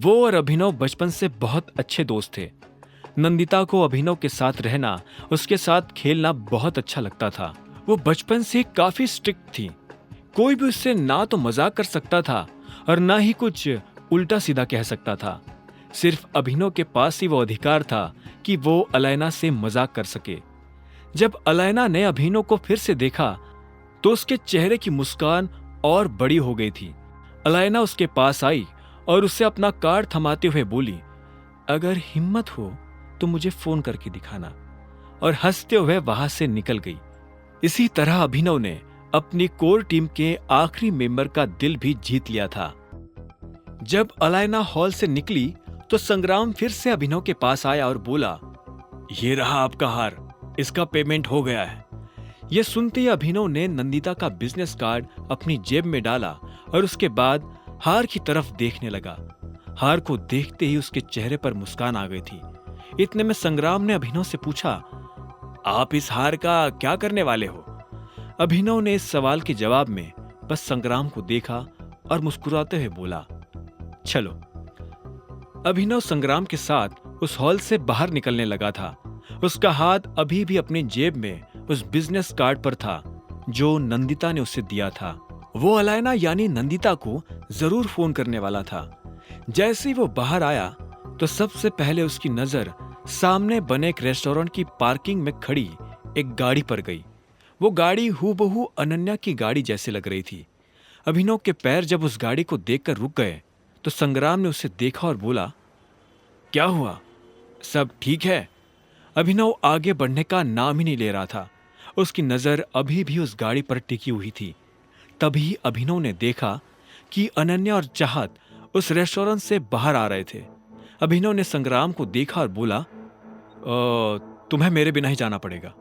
वो और अभिनव बचपन से बहुत अच्छे दोस्त थे। नंदिता को अभिनव के साथ रहना, उसके साथ खेलना बहुत अच्छा लगता था। वो बचपन से काफी स्ट्रिक्ट थी। कोई भी उससे ना तो मजाक कर सकता था और ना ही कुछ उल्टा सीधा कह सकता था। सिर्फ अभिनव के पास ही वो अधिकार था कि वो अलैना से मजाक कर सके। जब अलैना ने अभिनव को फिर से देखा तो उसके चेहरे की मुस्कान और बड़ी हो गई थी। अलैना उसके पास आई और उसे अपना कार्ड थमाते हुए बोली, अगर हिम्मत हो तो मुझे फोन करके दिखाना, और हंसते हुए वहां से निकल गई। इसी तरह अभिनव ने अपनी कोर टीम के आखिरी मेंबर का दिल भी जीत लिया था। जब अलैना हॉल से निकली तो संग्राम फिर से अभिनव के पास आया और बोला, ये रहा आपका हार, इसका पेमेंट हो गया है। यह सुनते ही अभिनव ने नंदिता का बिजनेस कार्ड अपनी जेब में डाला और उसके बाद हार की तरफ देखने लगा। हार को देखते ही उसके चेहरे पर मुस्कान आ गई थी। इतने में संग्राम ने अभिनव से पूछा, आप इस हार का क्या करने वाले हो? अभिनव ने इस सवाल के जवाब में बस संग्राम को देखा और मुस्कुराते हुए बोला, चलो। अभिनव संग्राम के साथ उस हॉल से बाहर निकलने लगा था। उसका हाथ अभी भी अपनी जेब में उस बिजनेस कार्ड पर था जो नंदिता ने उसे दिया था। वो अलैना यानी नंदिता को जरूर फोन करने वाला था। जैसे ही वो बाहर आया तो सबसे पहले उसकी नजर सामने बने एक रेस्टोरेंट की पार्किंग में खड़ी एक गाड़ी पर गई। वो गाड़ी हूबहू अनन्या की गाड़ी जैसे लग रही थी। अभिनव के पैर जब उस गाड़ी को देखकर रुक गए तो संग्राम ने उसे देखा और बोला, क्या हुआ, सब ठीक है? अभिनव आगे बढ़ने का नाम ही नहीं ले रहा था। उसकी नजर अभी भी उस गाड़ी पर टिकी हुई थी। तभी अभिनव ने देखा कि अनन्या और चाहत उस रेस्टोरेंट से बाहर आ रहे थे। अभिनव ने संग्राम को देखा और बोला, तुम्हें मेरे बिना ही जाना पड़ेगा।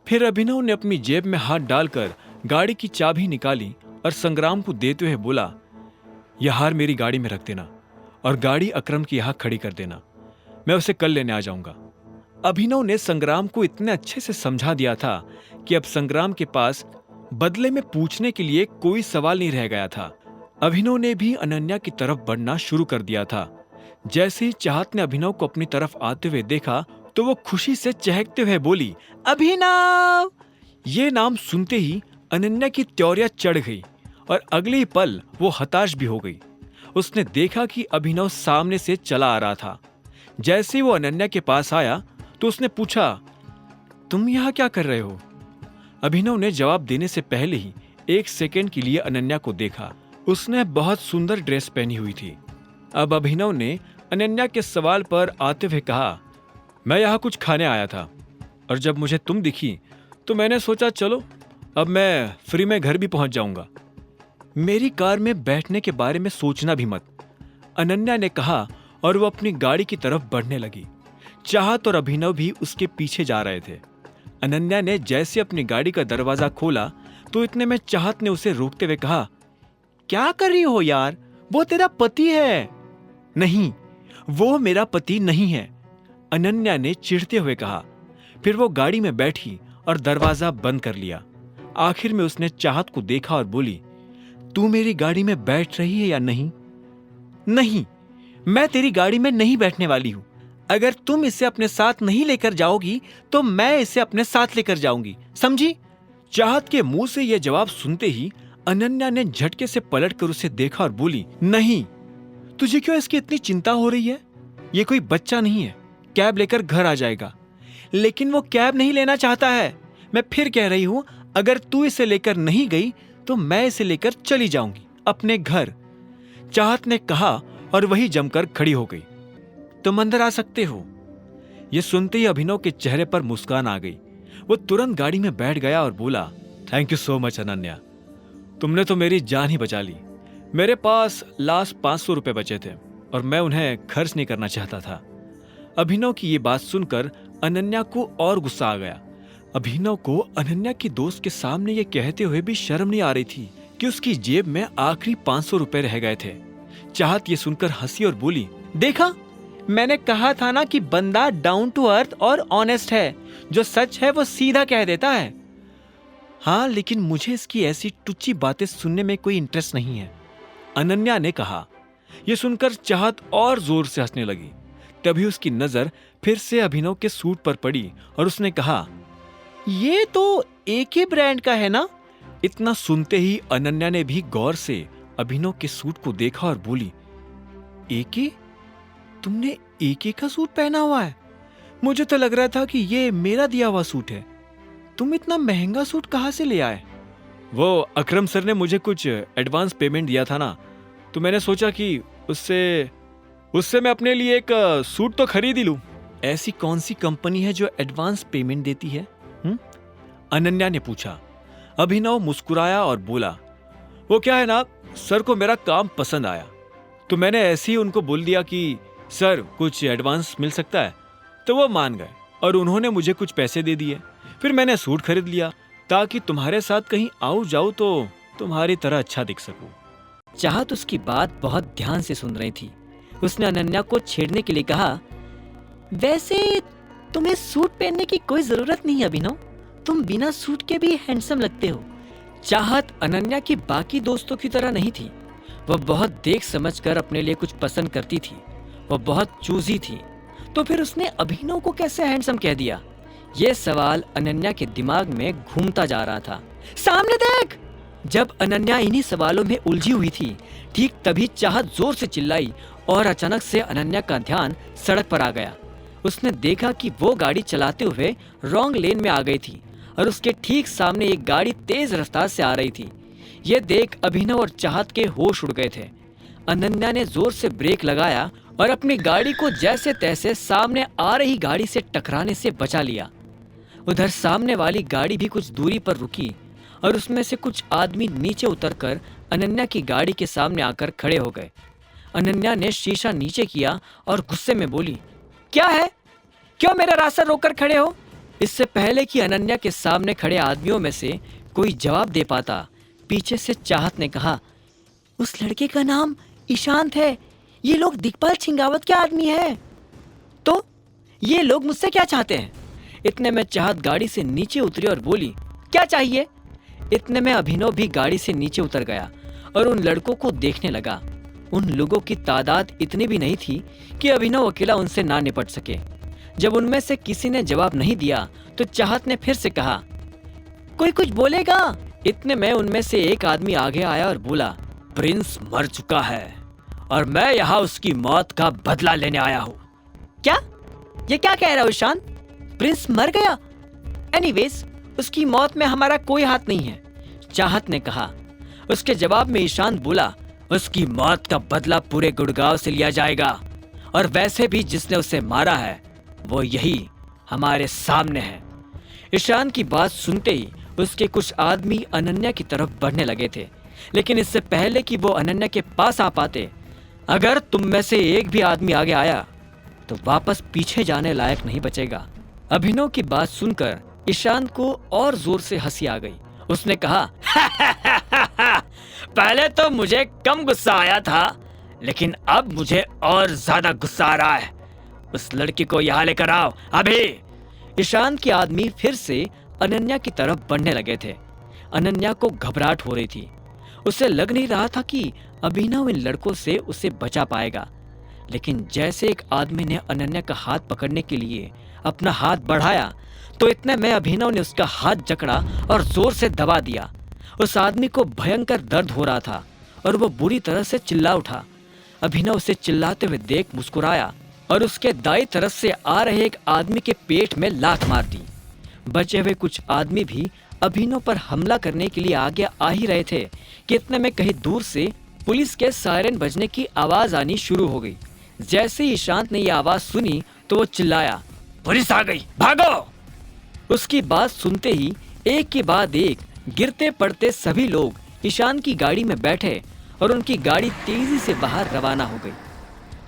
फिर अभिनव ने अपनी जेब में हाथ डालकर गाड़ी की चाबी निकाली और संग्राम को देते हुए बोला, यह हार मेरी गाड़ी में रख देना और गाड़ी अकरम की यहां खड़ी कर देना, मैं उसे कल लेने आ जाऊंगा। अभिनव ने संग्राम को इतने अच्छे से समझा दिया था कि अब संग्राम के पास बदले में पूछने के लिए कोई सवाल नहीं रह गया था। अभिनव ने भी अनन्या की तरफ बढ़ना शुरू कर दिया था। जैसे ही चाहत ने अभिनव को अपनी तरफ आते हुए देखा तो वो खुशी से चहकते हुए बोली, अभिनव! ये नाम सुनते ही अनन्या की त्योरिया चढ़ गई और अगले ही पल वो हताश भी हो गई। उसने देखा कि अभिनव सामने से चला आ रहा था। जैसे ही वो अनन्या के पास आया तो उसने पूछा, तुम यहाँ क्या कर रहे हो? अभिनव ने जवाब देने से पहले ही एक सेकंड के लिए अनन्या को देखा। उसने बहुत सुंदर ड्रेस पहनी हुई थी। अब अभिनव ने अनन्या के सवाल पर आते हुए कहा, मैं यहाँ कुछ खाने आया था और जब मुझे तुम दिखी तो मैंने सोचा चलो अब मैं फ्री में घर भी पहुंच जाऊंगा। मेरी कार में बैठने के बारे में सोचना भी मत, अनन्या ने कहा और वो अपनी गाड़ी की तरफ बढ़ने लगी। चाहत और अभिनव भी उसके पीछे जा रहे थे। अनन्या ने जैसे अपनी गाड़ी का दरवाजा खोला तो इतने में चाहत ने उसे रोकते हुए कहा, क्या कर रही हो यार, वो तेरा पति है। नहीं, वो मेरा पति नहीं है, अनन्या ने चिढ़ते हुए कहा। फिर वो गाड़ी में बैठी और दरवाजा बंद कर लिया। आखिर में उसने चाहत को देखा और बोली, तू मेरी गाड़ी में बैठ रही है या नहीं? नहीं, मैं तेरी गाड़ी में नहीं बैठने वाली हूं। अगर तुम इसे अपने साथ नहीं लेकर जाओगी तो मैं इसे अपने साथ लेकर जाऊंगी, समझी? चाहत के मुंह से यह जवाब सुनते ही अनन्या ने झटके से पलटकर उसे देखा और बोली, नहीं, तुझे क्यों इसकी इतनी चिंता हो रही है? ये कोई बच्चा नहीं है, कैब लेकर घर आ जाएगा। लेकिन वो कैब नहीं लेना चाहता है। मैं फिर कह रही हूं, अगर तू इसे लेकर नहीं गई तो मैं इसे लेकर चली जाऊंगी अपने घर, चाहत ने कहा और वही जमकर खड़ी हो गई। तुम अंदर आ सकते हो। यह सुनते ही अभिनव के चेहरे पर मुस्कान आ गई। वो तुरंत गाड़ी में बैठ गया और बोला, thank you so much Ananya, तुमने तो मेरी जान ही बचा ली। मेरे पास लास्ट 500 रुपए बचे थे और मैं उन्हें खर्च नहीं करना चाहता था। अभिनव की ये बात सुनकर अनन्या को और गुस्सा आ गया। अभिनव को अनन्या की दोस्त के सामने ये कहते हुए भी शर्म नहीं आ रही थी कि उसकी जेब में आखिरी 500 रुपए रह गए थे। चाहत ये सुनकर हंसी और बोली, देखा, मैंने कहा था ना कि बंदा डाउन टू अर्थ और ऑनेस्ट है, जो सच है वो सीधा कह देता है। हाँ, लेकिन मुझे इसकी ऐसी टुच्ची बातें सुनने में कोई इंटरेस्ट नहीं है, अनन्या ने कहा। ये सुनकर चाहत और जोर से हंसने लगी। तभी उसकी नजर फिर से अभिनव के सूट पर पड़ी और उसने कहा, ये तो एक ही ब्रांड का है ना? इतना सुनते ही अनन्या ने भी गौर से अभिनव के सूट को देखा और बोली, एके? तुमने एके का सूट पहना हुआ है? मुझे तो लग रहा था कि ये मेरा दिया हुआ सूट है। तुम इतना महंगा सूट कहां से ले आए? वो अकरम सर ने मुझे कुछ एडवांस पेमेंट दिया था ना, तो मैंने सोचा कि उससे मैं अपने लिए एक सूट तो खरीद ही लूं। ऐसी कौन सी कंपनी है जो एडवांस पेमेंट देती है? अनन्या ने पूछा। अभिनव मुस्कुराया और बोला, वो क्या है ना, सर को मेरा काम पसंद आया, तो मैंने ऐसे ही उनको बोल दिया कि सर कुछ एडवांस मिल सकता है। तो वो मान गए और उन्होंने मुझे कुछ पैसे दे दिए। फिर मैंने सूट खरीद लिया ताकि तुम्हारे साथ कहीं आऊं जाऊं तो तुम्हारी तरह अच्छा दिख सकूं। चाहत उसकी बात बहुत ध्यान से सुन रही थी। उसने अनन्या को छेड़ने के लिए कहा, वैसे तुम्हें सूट पहनने की कोई जरूरत नहीं है अभिनव, तुम बिना सूट के भी हैंडसम लगते हो। चाहत अनन्या की बाकी दोस्तों की तरह नहीं थी। वह बहुत देख समझकर अपने लिए कुछ पसंद करती थी। वह बहुत चूजी थी। तो फिर उसने अभिनव को कैसे हैंडसम कह दिया? यह सवाल अनन्या के दिमाग में घूमता जा रहा था। सामने देख! जब अनन्या इन्हीं सवालों में उलझी हुई थी, ठीक तभी चाहत जोर से चिल्लाई और अचानक से अनन्या का ध्यान सड़क पर आ गया। उसने देखा कि वो गाड़ी चलाते हुए रॉन्ग लेन में आ गई थी और उसके ठीक सामने एक गाड़ी तेज रफ्तार से आ रही थी। यह देख अभिनव और चाहत के होश उड़ गए थे। अनन्या ने जोर से ब्रेक लगाया और अपनी गाड़ी को जैसे तैसे सामने आ रही गाड़ी से टकराने से बचा लिया। उधर सामने वाली गाड़ी भी कुछ दूरी पर रुकी और उसमें से कुछ आदमी नीचे उतरकर अनन्या की गाड़ी के सामने आकर खड़े हो गए। अनन्या ने शीशा नीचे किया और गुस्से में बोली, क्या है? क्यों मेरा रास्ता रोककर खड़े हो? इससे पहले कि अनन्या के सामने खड़े आदमियों में से कोई जवाब दे पाता, पीछे से चाहत ने कहा, उस लड़के का नाम ईशांत है। ये लोग दिग्पाल छिंगावत के आदमी है। तो ये लोग मुझसे क्या चाहते हैं? इतने में चाहत गाड़ी से नीचे उतरी और बोली, क्या चाहिए? इतने में अभिनव भी गाड़ी से नीचे उतर गया और उन लड़कों को देखने लगा। उन लोगों की तादाद इतनी भी नहीं थी कि अभिनव अकेला उनसे ना निपट सके। जब उनमें से किसी ने जवाब नहीं दिया तो चाहत ने फिर से कहा, कोई कुछ बोलेगा? इतने में उनमें से एक आदमी आगे आया और बोला, प्रिंस मर चुका है और मैं यहाँ उसकी मौत का बदला लेने आया हूँ। क्या? ये क्या कह रहा हो ईशान? प्रिंस मर गया? एनीवेज, उसकी मौत में हमारा कोई हाथ नहीं है, चाहत ने कहा। उसके जवाब में ईशान बोला, उसकी मौत का बदला पूरे गुड़गांव से लिया जाएगा और वैसे भी जिसने उसे मारा है वो यही हमारे सामने है। ईशान की बात सुनते ही उसके कुछ आदमी अनन्या की तरफ बढ़ने लगे थे, लेकिन इससे पहले कि वो अनन्या के पास आ पाते, अगर तुम में से एक भी आदमी आगे आया तो वापस पीछे जाने लायक नहीं बचेगा। अभिनव की बात सुनकर ईशान को और जोर से हंसी आ गई। उसने कहा, पहले तो मुझे कम गुस्सा आया था, लेकिन अब मुझे और ज्यादा गुस्सा आ रहा है। उस लड़की को यहाँ लेकर आओ अभी। ईशान के आदमी फिर से अनन्या की तरफ बढ़ने लगे थे। अनन्या को घबराहट हो रही थी। उसे लग नहीं रहा था कि अभिनव इन लड़कों से उसे बचा पाएगा, लेकिन जैसे एक आदमी ने अनन्या का हाथ पकड़ने के लिए अपना हाथ बढ़ाया तो इतने में अभिनव ने उसका हाथ जकड़ा और जोर से दबा दिया। उस आदमी को भयंकर दर्द हो रहा था और वो बुरी तरह से चिल्ला उठा। अभिनव उसे चिल्लाते हुए देख मुस्कुराया और उसके दाईं तरफ से आ रहे एक आदमी के पेट में लात मार दी। बचे हुए कुछ आदमी भी अभिनव पर हमला करने के लिए आगे आ ही रहे थे कि इतने में कहीं दूर से पुलिस के सायरन बजने की आवाज आनी शुरू हो गई। जैसे ही ईशांत ने यह आवाज सुनी तो वो चिल्लाया, पुलिस आ गई, भागो! उसकी बात सुनते ही एक के बाद एक गिरते पड़ते सभी लोग ईशान की गाड़ी में बैठे और उनकी गाड़ी तेजी से बाहर रवाना हो गई।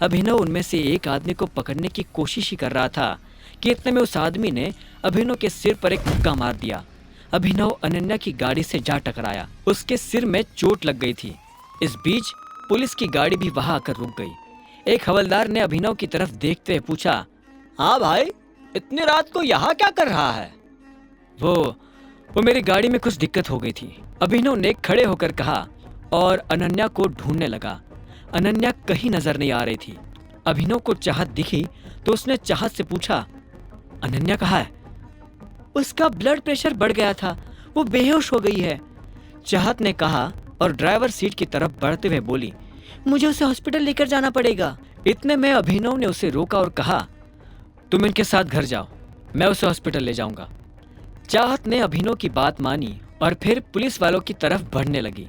अभिनव उनमें से एक आदमी को पकड़ने की कोशिश ही कर रहा था कि इतने में उस आदमी ने अभिनव के सिर पर एक मुक्का मार दिया। अभिनव अनन्या की गाड़ी से जा टकराया। उसके सिर में चोट लग गई थी। इस बीच पुलिस की गाड़ी भी वहां आकर रुक गई। एक हवलदार ने अभिनव की तरफ देखते हुए पूछा, हाँ भाई, इतनी रात को यहाँ क्या कर रहा है? वो मेरी गाड़ी में कुछ दिक्कत हो गई थी, अभिनव ने खड़े होकर कहा और अनन्या को ढूंढने लगा। अनन्या कहीं नजर नहीं आ रही थी। अभिनव को चाहत दिखी तो उसने चाहत से पूछा, अनन्या कहाँ है? उसका ब्लड प्रेशर बढ़ गया था, वो बेहोश हो गई है, चाहत ने कहा और ड्राइवर सीट की तरफ बढ़ते हुए बोली, मुझे उसे हॉस्पिटल लेकर जाना पड़ेगा। इतने में अभिनव ने उसे रोका और कहा, तुम इनके साथ घर जाओ, मैं उसे हॉस्पिटल ले जाऊंगा। चाहत ने अभिनव की बात मानी और फिर पुलिस वालों की तरफ बढ़ने लगी।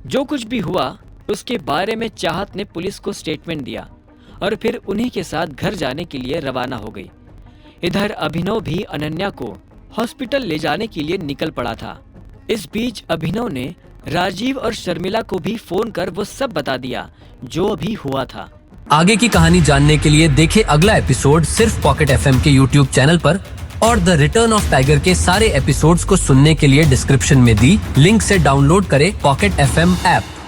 जो कुछ भी हुआ उसके बारे में चाहत ने पुलिस को स्टेटमेंट दिया और फिर उन्हीं के साथ घर जाने के लिए रवाना हो गई। इधर अभिनव भी अनन्या को हॉस्पिटल ले जाने के लिए निकल पड़ा था। इस बीच अभिनव ने राजीव और शर्मिला को भी फोन कर वो सब बता दिया जो अभी हुआ था। आगे की कहानी जानने के लिए देखें अगला एपिसोड सिर्फ पॉकेट एफएम के यूट्यूब चैनल पर, और द रिटर्न ऑफ टाइगर के सारे एपिसोड्स को सुनने के लिए डिस्क्रिप्शन में दी लिंक से डाउनलोड करें पॉकेट एफएम ऐप।